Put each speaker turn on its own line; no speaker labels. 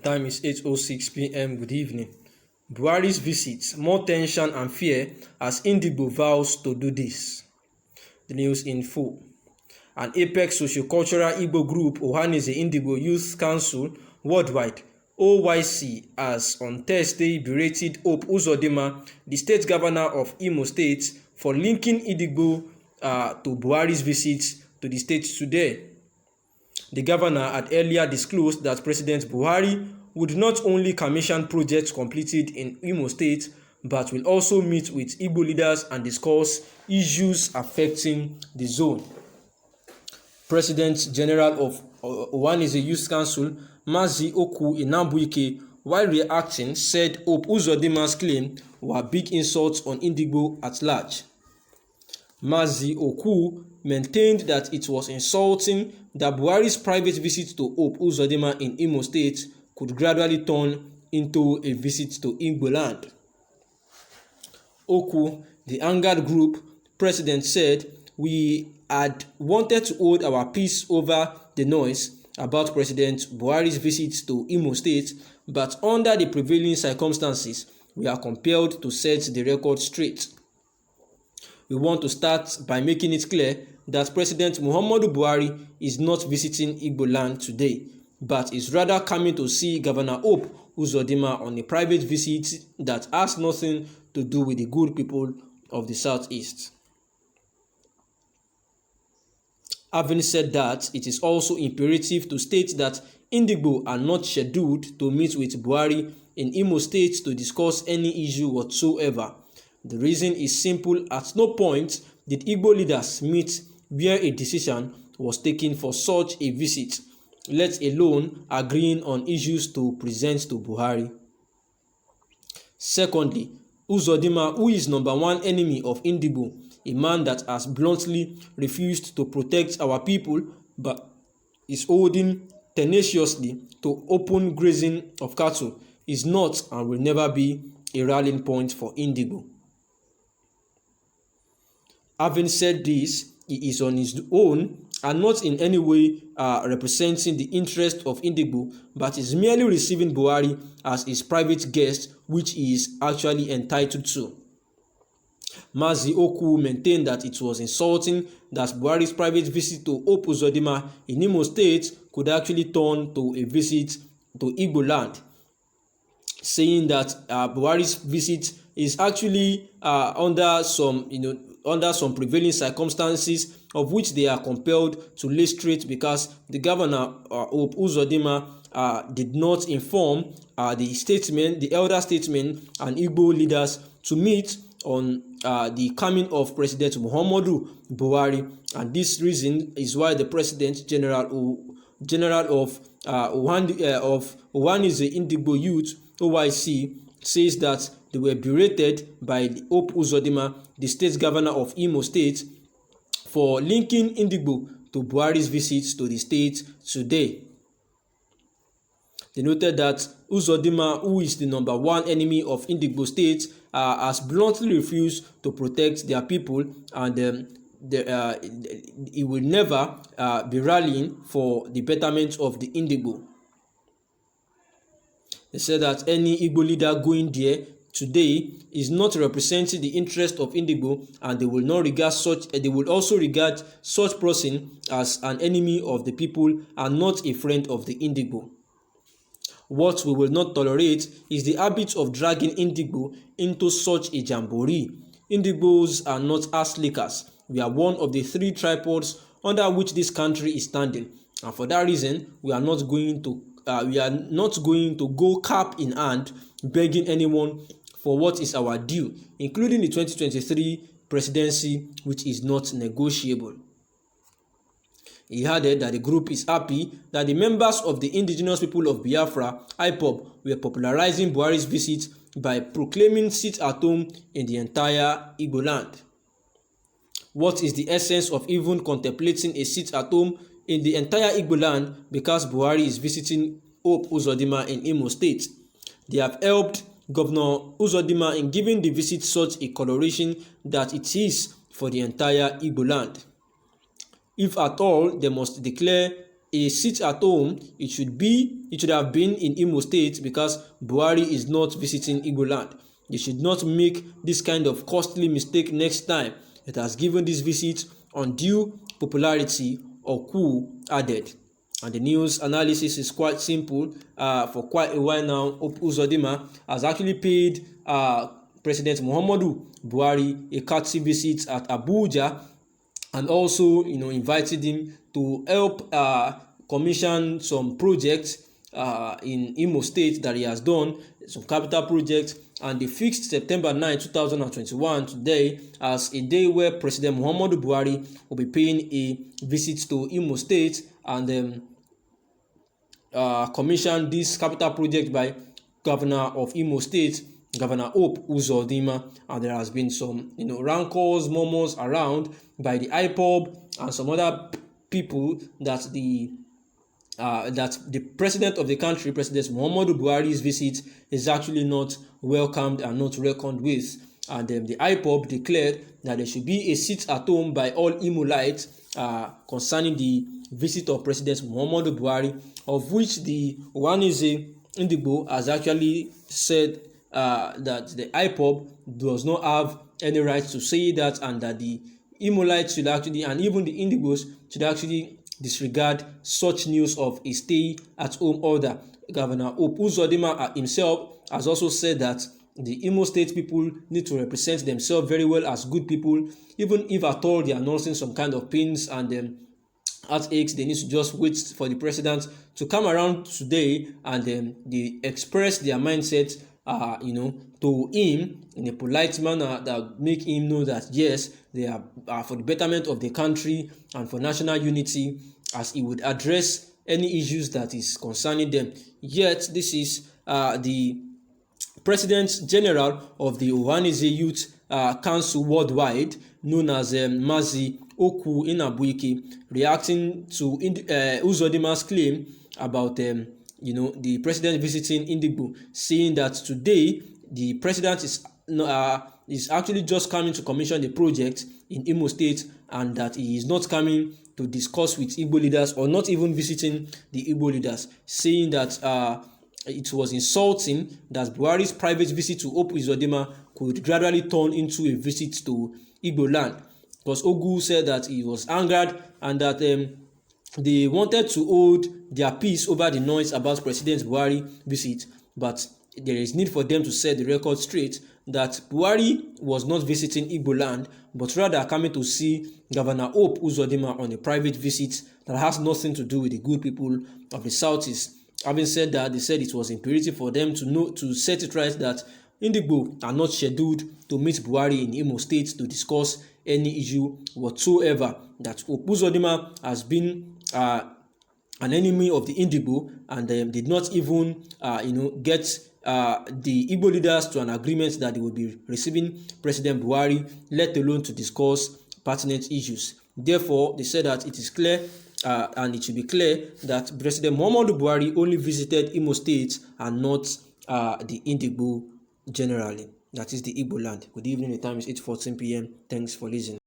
Time is 8:06 p.m. Good evening. Buhari's visits, more tension and fear as Igbo vows to do this. The news in full. An apex sociocultural Igbo group, Ohanaeze Indigo Youth Council Worldwide, OYC, has on Thursday berated Hope Uzodinma, the state governor of Imo State, for linking Igbo to Buhari's visits to the state today. The governor had earlier disclosed that President Buhari would not only commission projects completed in Imo State, but will also meet with Igbo leaders and discuss issues affecting the zone. President General of Ohanaeze Youth Council, Mazi Oku Inambuike, while reacting, said Hope Uzodinma's claims were big insults on Igbo at large. Mazi Oku maintained that it was insulting that Buhari's private visit to Hope Uzodinma in Imo State could gradually turn into a visit to Igbo land. Oku, the angered group president, said, "We had wanted to hold our peace over the noise about President Buhari's visits to Imo State, but under the prevailing circumstances, we are compelled to set the record straight. We want to start by making it clear that President Muhammadu Buhari is not visiting Igbo land today, but is rather coming to see Governor Hope Uzodinma on a private visit that has nothing to do with the good people of the Southeast." Having said that, it is also imperative to state that Igbo are not scheduled to meet with Buhari in Imo State to discuss any issue whatsoever. The reason is simple: at no point did Igbo leaders meet where a decision was taken for such a visit, let alone agreeing on issues to present to Buhari. Secondly, Uzodinma, who is number one enemy of Igbo, a man that has bluntly refused to protect our people but is holding tenaciously to open grazing of cattle, is not and will never be a rallying point for Igbo. Having said this, he is on his own and not in any way representing the interest of Igbo, but is merely receiving Buhari as his private guest, which he is actually entitled to. Mazi Oku maintained that it was insulting that Buhari's private visit to Hope Uzodinma in Imo State could actually turn to a visit to Igbo land, saying that Buhari's visit is actually under some prevailing circumstances of which they are compelled to lay straight because the governor Hope Uzodinma did not inform the elder statesmen and Igbo leaders to meet on the coming of President Muhammadu Buhari, and this reason is why the President General of Ohanaeze Indigo Youth OYC says that they were berated by Hope Uzodinma, the state governor of Imo State, for linking Igbo to Buhari's visits to the state today. They noted that Uzodinma, who is the number one enemy of Igbo State, has bluntly refused to protect their people, and he will never be rallying for the betterment of the Igbo. They said that any Igbo leader going there today is not representing the interest of Igbo, and they will not regard such. They will also regard such person as an enemy of the people and not a friend of the Igbo. What we will not tolerate is the habit of dragging Igbo into such a jamboree. Igbos are not ass lickers. We are one of the three tripods under which this country is standing, and for that reason, we are not going to go cap in hand begging anyone for what is our due, including the 2023 presidency, which is not negotiable. He added that the group is happy that the members of the indigenous people of Biafra, IPOB, were popularizing Buhari's visit by proclaiming sit at home in the entire Igbo land. What is the essence of even contemplating a sit at home in the entire Igbo land because Buhari is visiting Hope Uzodinma in Imo State? They have helped Governor Uzodinma in giving the visit such a coloration that it is for the entire Igbo land. If at all, they must declare a seat at home, it should have been in Imo State, because Buhari is not visiting Igbo land. They should not make this kind of costly mistake next time. It has given this visit undue popularity or coup added. And the news analysis is quite simple. For quite a while now, Uzodinma has actually paid President Muhammadu Buhari a courtesy visit at Abuja, and also invited him to help commission some projects in Imo State that he has done, some capital projects. And they fixed September 9, 2021 today as a day where President Muhammadu Buhari will be paying a visit to Imo State and commission this capital project by Governor of Imo State, Governor Hope Uzodinma. And there has been some rancors, murmurs around by the IPOB and some other people that the president of the country, President Muhammadu Buhari's visit is actually not welcomed and not reckoned with. And the IPOB declared that there should be a sit at home by all Imolites concerning the visit of President Muhammadu Buhari, of which the Buhari'S Igbo has actually said that the IPOB does not have any right to say that, and that the Imolites should actually, and even the Indigbos should actually disregard such news of a stay-at-home order. Governor Hope Uzodinma himself has also said that the Imo State people need to represent themselves very well as good people, even if at all they are nursing some kind of pains and heartaches. They need to just wait for the president to come around today, and they express their mindset to him in a polite manner that make him know that yes, they are for the betterment of the country and for national unity, as he would address any issues that is concerning them. Yet this is the President General of the Buhari'S Youth Council Worldwide, known as Mazi Oku Inabuike, reacting to Uzodinma's claim about the president visiting Indigbo, saying that today the president is actually just coming to commission the project in Imo State, and that he is not coming to discuss with Igbo leaders, or not even visiting the Igbo leaders, saying that it was insulting that Buhari's private visit to Hope Uzodinma could gradually turn into a visit to Igbo land. Because Ogu said that he was angered, and that they wanted to hold their peace over the noise about President Buhari visit, but there is need for them to set the record straight that Buhari was not visiting Igbo land, but rather coming to see Governor Hope Uzodinma on a private visit that has nothing to do with the good people of the Southeast. Having said that, they said it was imperative for them to set it right that Indigbo are not scheduled to meet Buhari in Imo State to discuss any issue whatsoever. That Hope Uzodinma has been an enemy of the Indigbo, and did not even get the Igbo leaders to an agreement that they will be receiving President Buhari, let alone to discuss pertinent issues. Therefore, they said that it is clear and it should be clear that President Muhammadu Buhari only visited Imo State and not the Indigbo generally. That is the Igbo land. Good evening. The time is 8:14 p.m. Thanks for listening.